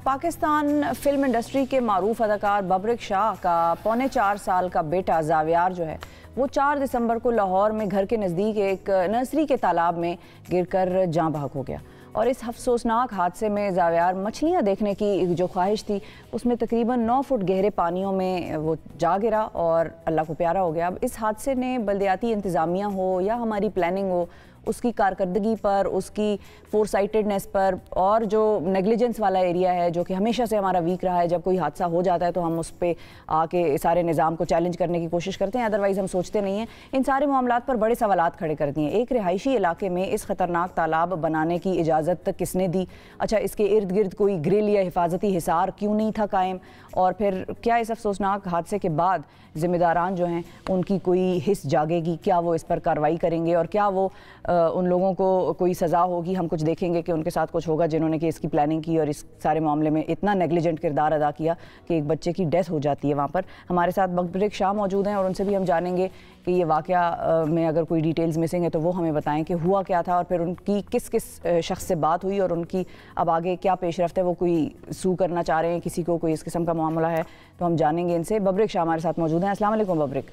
Pakistan film industry के मारूफ अदाकार बबरिक शाह का 4.25 साल का बेटा जावियार जो है वो 4 दिसंबर को लाहौर में घर के नज़दीक एक नर्सरी के तालाब में गिरकर जाँ बहक हो गया। और इस अफसोसनाक हादसे में जावियार मछलियाँ देखने की जो ख्वाहिश थी उसमें तकरीबन 9 फुट गहरे पानियों में वो जा गिरा और अल्लाह को प्यारा हो गया। अब इस हादसे ने बल्दियाती इंतज़ामिया हो या हमारी प्लानिंग हो, उसकी कारकर्दगी पर, उसकी फोरसाइटेडनेस पर और जो नेग्लिजेंस वाला एरिया है जो कि हमेशा से हमारा वीक रहा है, जब कोई हादसा हो जाता है तो हम उस पर आके सारे निज़ाम को चैलेंज करने की कोशिश करते हैं, अदरवाइज़ हम सोचते नहीं हैं। इन सारे मामलात पर बड़े सवालात खड़े कर दिए। एक रिहायशी इलाके में इस ख़तरनाक तालाब बनाने की इजाज़त किसने दी? अच्छा, इसके इर्द गिर्द कोई ग्रिल या हिफाजती हिसार क्यों नहीं था कायम? और फिर क्या इस अफसोसनाक हादसे के बाद ज़िम्मेदारान जो हैं उनकी कोई हिस्स जागेगी? क्या वो इस पर कार्रवाई करेंगे और क्या वो उन लोगों को कोई सज़ा होगी? हम कुछ देखेंगे कि उनके साथ कुछ होगा जिन्होंने कि इसकी प्लानिंग की और इस सारे मामले में इतना नेग्लिजेंट किरदार अदा किया कि एक बच्चे की डेथ हो जाती है वहाँ पर। हमारे साथ बबरिक शाह मौजूद हैं और उनसे भी हम जानेंगे कि ये वाक़या में अगर कोई डिटेल्स मिसिंग है तो वो हमें बताएं कि हुआ क्या था और फिर उनकी किस किस शख्स से बात हुई और उनकी अब आगे क्या पेशरफ्त है। वो कोई सू करना चाह रहे हैं किसी को, कोई इस किस्म का मामला है तो हम जानेंगे इनसे। बबरिक शाह हमारे साथ मौजूद हैं। अस्सलाम वालेकुम बबरिक।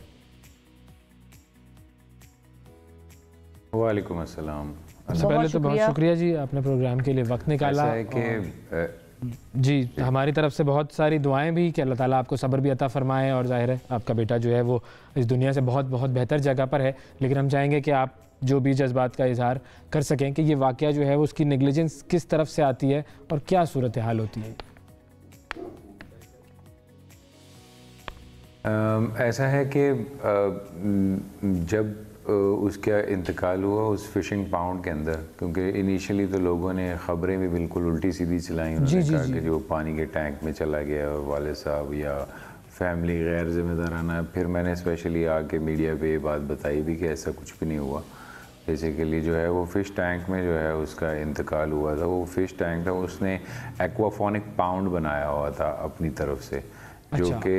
वालेकुम अस्सलाम। सबसे पहले तो बहुत शुक्रिया जी, आपने प्रोग्राम के लिए वक्त निकाला। ऐसा है कि जी, हमारी तरफ से बहुत सारी दुआएं भी कि अल्लाह ताला आपको सब्र भी अता फरमाए और ज़ाहिर है आपका बेटा जो है वो इस दुनिया से बहुत बहुत बेहतर जगह पर है। लेकिन हम चाहेंगे कि आप जो भी जज्बात का इजहार कर सकें कि ये वाक़या जो है वो उसकी नेग्लिजेंस किस तरफ से आती है और क्या सूरत हाल होती है। ऐसा है कि जब उसका इंतकाल हुआ उस फिशिंग पाउंड के अंदर, क्योंकि इनिशियली तो लोगों ने ख़बरें भी बिल्कुल उल्टी सीधी चलाई। उन्होंने कहा कि जो पानी के टैंक में चला गया और वाले साहब या फैमिली गैर जिम्मेदाराना। फिर मैंने स्पेशली आके मीडिया पे ये बात बताई भी कि ऐसा कुछ भी नहीं हुआ। बेसिकली जो है वो फ़िश टैंक में जो है उसका इंतकाल हुआ था। वो फ़िश टैंक था, उसने एक्वाफोनिक पाउंड बनाया हुआ था अपनी तरफ से, जो कि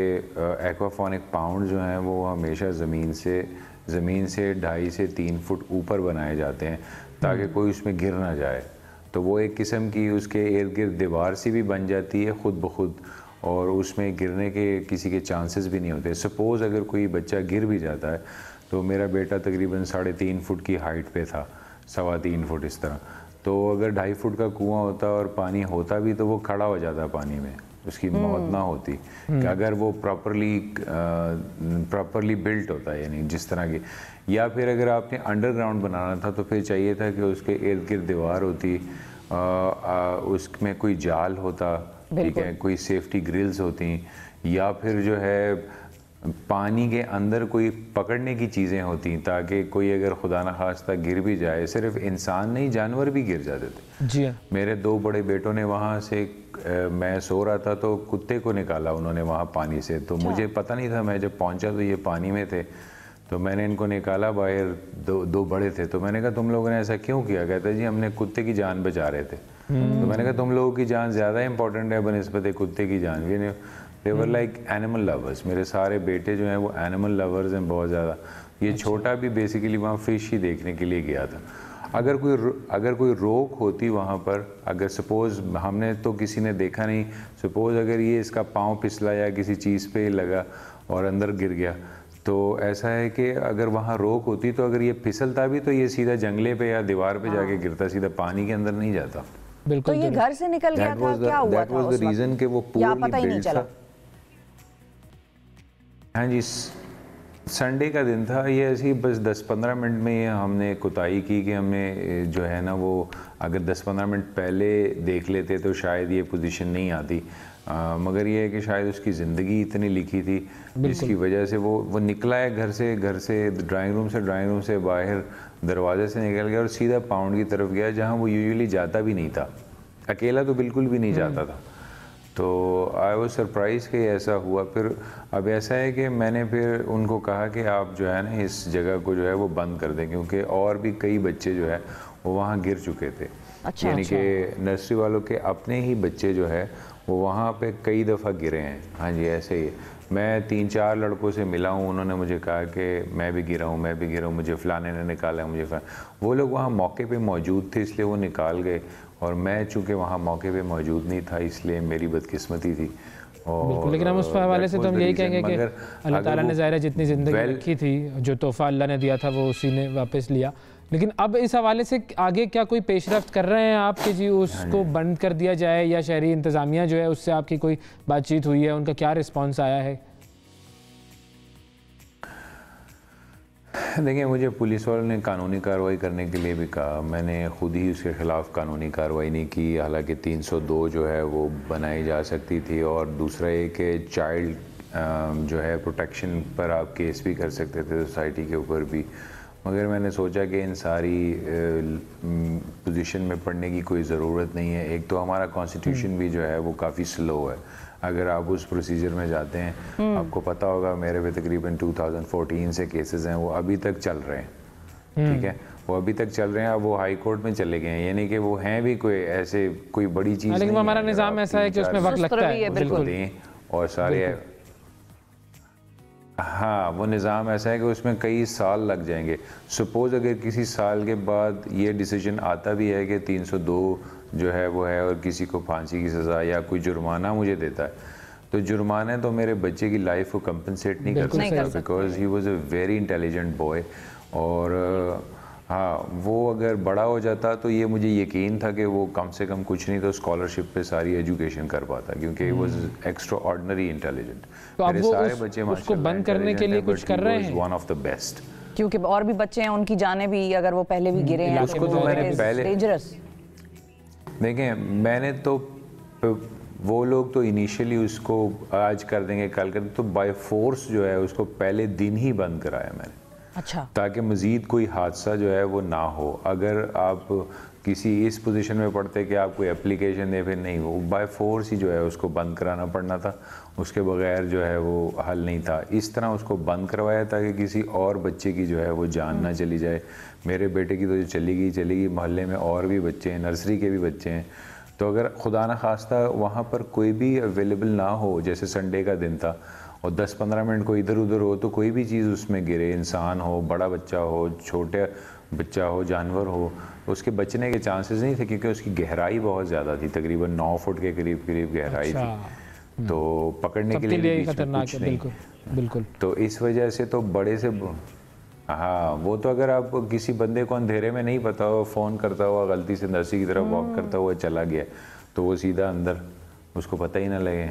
एक्वाफोनिक पाउंड जो हैं वो हमेशा ज़मीन से 2.5 से 3 फुट ऊपर बनाए जाते हैं ताकि कोई उसमें गिर ना जाए। तो वो एक किस्म की उसके इर्द गिर्द दीवार सी भी बन जाती है खुद ब खुद, और उसमें गिरने के किसी के चांसेस भी नहीं होते। सपोज़ अगर कोई बच्चा गिर भी जाता है तो मेरा बेटा तकरीबन 3.5 फुट की हाइट पे था, 3.25 फुट इस तरह। तो अगर 2.5 फुट का कुआं होता और पानी होता भी तो वो खड़ा हो जाता पानी में, उसकी मौत ना होती कि अगर वो प्रॉपरली बिल्ट होता है, यानी जिस तरह की। या फिर अगर आपने अंडरग्राउंड बनाना था तो फिर चाहिए था कि उसके इर्द गिर्द दीवार होती, उसमें कोई जाल होता, ठीक है, कोई सेफ्टी ग्रिल्स होती, या फिर जो है पानी के अंदर कोई पकड़ने की चीज़ें होती ताकि कोई अगर खुदा न खास्ता गिर भी जाए, सिर्फ इंसान नहीं जानवर भी गिर जाते थे। जी हाँ। मेरे 2 बड़े बेटों ने वहाँ से मैं सो रहा था तो कुत्ते को निकाला उन्होंने वहाँ पानी से। तो मुझे पता नहीं था, मैं जब पहुँचा तो ये पानी में थे, तो मैंने इनको निकाला बाहर। दो बड़े थे, तो मैंने कहा तुम लोगों ने ऐसा क्यों किया? कहते जी हमने कुत्ते की जान बचा रहे थे। तो मैंने कहा तुम लोगों की जान ज़्यादा इंपॉर्टेंट है बनिस्बत कुत्ते की जान। भी नहीं, देवर लाइक एनिमल लवर्स। मेरे सारे बेटे जो हैं वो एनिमल लवर्स हैं बहुत ज़्यादा। ये छोटा भी बेसिकली वहाँ फ़िश ही देखने के लिए गया था। अगर कोई रोक होती वहाँ पर, अगर सपोज़ हमने तो किसी ने देखा नहीं, सपोज़ अगर ये इसका पाँव फिसला या किसी चीज़ पे लगा और अंदर गिर गया, तो ऐसा है कि अगर वहाँ रोक होती तो अगर ये फिसलता भी तो ये सीधा जंगले पे या दीवार पे जाके गिरता, सीधा पानी के अंदर नहीं जाता। बिल्कुल। तो ये घर से निकल गया था, क्या हुआ था? दैट वाज द रीज़न कि वो पूरी बिल्ड था। हाँ जी, संडे का दिन था। ये ऐसे ही बस 10-15 मिनट में ये हमने कोताही की कि हमें जो है ना वो अगर 10-15 मिनट पहले देख लेते तो शायद ये पोजीशन नहीं आती। मगर ये है कि शायद उसकी ज़िंदगी इतनी लिखी थी जिसकी वजह से वो निकला है घर से ड्राइंग रूम से बाहर दरवाजे से निकल गया और सीधा पाउंड की तरफ गया जहाँ वो यूजुअली जाता भी नहीं था। अकेला तो बिल्कुल भी नहीं जाता था। तो आई वाज सरप्राइज़ कि ऐसा हुआ। फिर अब ऐसा है कि मैंने फिर उनको कहा कि आप जो है ना इस जगह को जो है वो बंद कर दें, क्योंकि और भी कई बच्चे जो है वो वहाँ गिर चुके थे। यानी कि नर्सरी वालों के अपने ही बच्चे जो है वो वहाँ पे कई दफ़ा गिरे हैं। हाँ जी, ऐसे ही मैं 3-4 लड़कों से मिला हूँ, उन्होंने मुझे कहा कि मैं भी गिरा हूँ, मुझे फ़लाने ने निकाला, वो लोग वहाँ मौके पे मौजूद थे इसलिए वो निकाल गए और मैं चूँकि वहाँ मौके पे मौजूद नहीं था, इसलिए मेरी बदकिस्मती थी। बिल्कुल, लेकिन हम उस हवाले से तो हम यही कहेंगे कि अल्लाह ताला ने ज़ाहिर है जितनी ज़िंदगी रखी थी, जो तोहफ़ा अल्लाह ने दिया था वो उसी ने वापस लिया। लेकिन अब इस हवाले से आगे क्या कोई पेशरफ्त कर रहे हैं आप कि जी उसको बंद कर दिया जाए, या शहरी इंतज़ामिया जो है उससे आपकी कोई बातचीत हुई है, उनका क्या रिस्पॉन्स आया है? देखिए, मुझे पुलिस वालों ने कानूनी कार्रवाई करने के लिए भी कहा, मैंने ख़ुद ही उसके ख़िलाफ़ कानूनी कार्रवाई नहीं की। हालांकि 302 जो है वो बनाई जा सकती थी, और दूसरा ये कि चाइल्ड जो है प्रोटेक्शन पर आप केस भी कर सकते थे सोसाइटी के ऊपर भी। मगर मैंने सोचा कि इन सारी पोजीशन में पढ़ने की कोई ज़रूरत नहीं है। एक तो हमारा कॉन्स्टिट्यूशन भी जो है वो काफ़ी स्लो है। अगर आप उस प्रोसीजर में जाते हैं, आपको पता होगा मेरे पे तकरीबन 2014 से केसेस हैं, वो अभी तक चल रहे हैं। ठीक है, वो अभी तक चल रहे हैं। अब वो हाई कोर्ट में चले गए हैं, यानी कि वो हैं भी कोई ऐसे कोई बड़ी चीज़ नहीं। लेकिन हमारा निज़ाम ऐसा है कि उसमें वक्त लगता है बिल्कुल, और सारे हाँ, वो निज़ाम ऐसा है कि उसमें कई साल लग जाएंगे। सपोज़ अगर किसी साल के बाद ये डिसीजन आता भी है कि 302 जो है वो है और किसी को फांसी की सज़ा या कोई जुर्माना मुझे देता है, तो जुर्माना तो मेरे बच्चे की लाइफ को कंपनसेट नहीं कर सकता, because he was a very intelligent boy. और हाँ, वो अगर बड़ा हो जाता तो ये मुझे यकीन था कि वो कम से कम कुछ नहीं तो स्कॉलरशिप पे सारी एजुकेशन कर पाता, क्योंकि he was extra ordinary intelligent. तो अब वो सारे बच्चे उसको बंद करने के लिए कुछ कर रहे हैं, वन ऑफ द बेस्ट। क्योंकि और भी बच्चे हैं, उनकी जानें भी, अगर वो पहले भी गिरे हैं उसको तो मैंने पहले डेंजरस। देखें, मैंने तो वो लोग तो इनिशियली उसको आज कर देंगे कल कर देंगे, तो बाय फोर्स जो है उसको पहले दिन ही बंद कराया मैंने। अच्छा, ताकि मज़ीद कोई हादसा जो है वो ना हो। अगर आप किसी इस पोजीशन में पड़ते कि आप कोई एप्लीकेशन दे, फिर नहीं, वो बाय फोर्स ही जो है उसको बंद कराना पड़ना था, उसके बगैर जो है वो हल नहीं था। इस तरह उसको बंद करवाया ताकि किसी और बच्चे की जो है वो जान ना चली जाए। मेरे बेटे की तो जो चली गई, मोहल्ले में और भी बच्चे हैं, नर्सरी के भी बच्चे हैं। तो अगर खुदा न खास्ता वहाँ पर कोई भी अवेलेबल ना हो, जैसे संडे का दिन था और 10-15 मिनट को इधर उधर हो, तो कोई भी चीज़ उसमें गिरे, इंसान हो, बड़ा बच्चा हो, छोटे बच्चा हो, जानवर हो, उसके बचने के चांसेस नहीं थे, क्योंकि उसकी गहराई बहुत ज़्यादा थी, तकरीबन 9 फुट के करीब गहराई थी। तो पकड़ने के लिए खतरनाक है। बिल्कुल बिल्कुल। तो इस वजह से तो बड़े से हाँ, वो तो अगर आप किसी बंदे को अंधेरे में नहीं पता हो, फ़ोन करता हुआ गलती से नर्सरी की तरफ वॉक करता हुआ चला गया, तो वो सीधा अंदर, उसको पता ही ना लगे।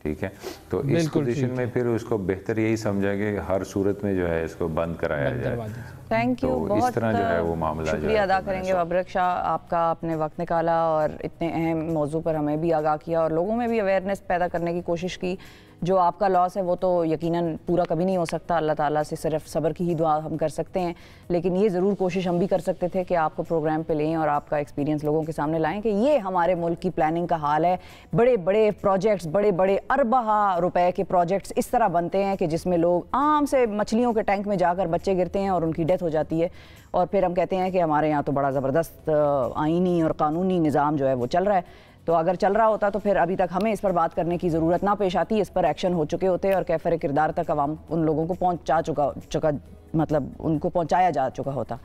ठीक है, तो इस पोजीशन में फिर उसको बेहतर यही समझा कि हर सूरत में जो है इसको बंद कराया जाए। थैंक यू, तो इस तरह जो है वो मामला शुक्रिया अदा करेंगे बबरक शाह, आपका अपने वक्त निकाला और इतने अहम मौजू पर हमें भी आगाह किया और लोगों में भी अवेयरनेस पैदा करने की कोशिश की। जो आपका लॉस है वो तो यकीनन पूरा कभी नहीं हो सकता, अल्लाह ताला से सिर्फ सब्र की ही दुआ हम कर सकते हैं, लेकिन ये ज़रूर कोशिश हम भी कर सकते थे कि आपको प्रोग्राम पे लें और आपका एक्सपीरियंस लोगों के सामने लाएं कि ये हमारे मुल्क की प्लानिंग का हाल है। बड़े बड़े प्रोजेक्ट्स, बड़े बड़े अरबा रुपए के प्रोजेक्ट्स इस तरह बनते हैं कि जिसमें लोग आम से मछलियों के टैंक में जाकर बच्चे गिरते हैं और उनकी डेथ हो जाती है, और फिर हम कहते हैं कि हमारे यहाँ तो बड़ा ज़बरदस्त आइनी और कानूनी निज़ाम जो है वो चल रहा है। तो अगर चल रहा होता तो फिर अभी तक हमें इस पर बात करने की ज़रूरत ना पेश आती, इस पर एक्शन हो चुके होते और कैफर किरदार तक अवाम उन लोगों को पहुँचा चुका मतलब उनको पहुँचाया जा चुका होता।